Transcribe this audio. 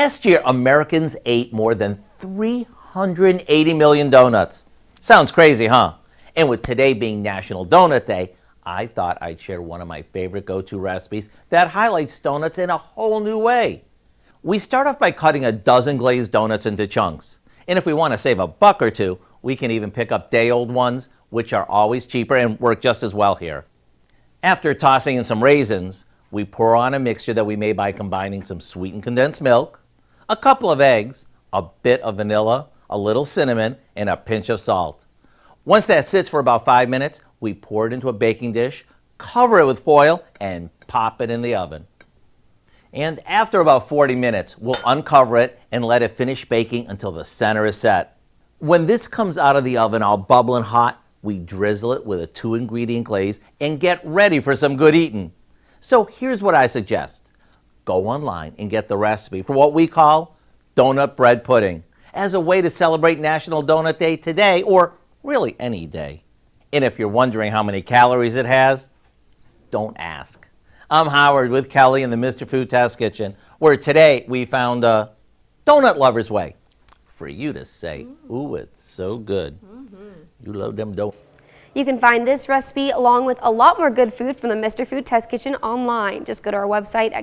Last year, Americans ate more than 380 million donuts. Sounds crazy, huh? And with today being National Donut Day, I thought I'd share one of my favorite go-to recipes that highlights donuts in a whole new way. We start off by cutting a dozen glazed donuts into chunks. And if we want to save a buck or two, we can even pick up day-old ones, which are always cheaper and work just as well here. After tossing in some raisins, we pour on a mixture that we made by combining some sweetened condensed milk, a couple of eggs, a bit of vanilla, a little cinnamon, and a pinch of salt. Once that sits for about 5 minutes, we pour it into a baking dish, cover it with foil, and pop it in the oven. And after about 40 minutes, we'll uncover it and let it finish baking until the center is set. When this comes out of the oven all bubbling hot, we drizzle it with a 2-ingredient glaze and get ready for some good eating. So here's what I suggest. Go online and get the recipe for what we call donut bread pudding as a way to celebrate National Donut Day today, or really any day. And if you're wondering how many calories it has, don't ask. I'm Howard with Kelly in the Mr. Food Test Kitchen, where today we found a donut lover's way for you to say, ooh, it's so good. You love them donuts. You can find this recipe along with a lot more good food from the Mr. Food Test Kitchen online. Just go to our website at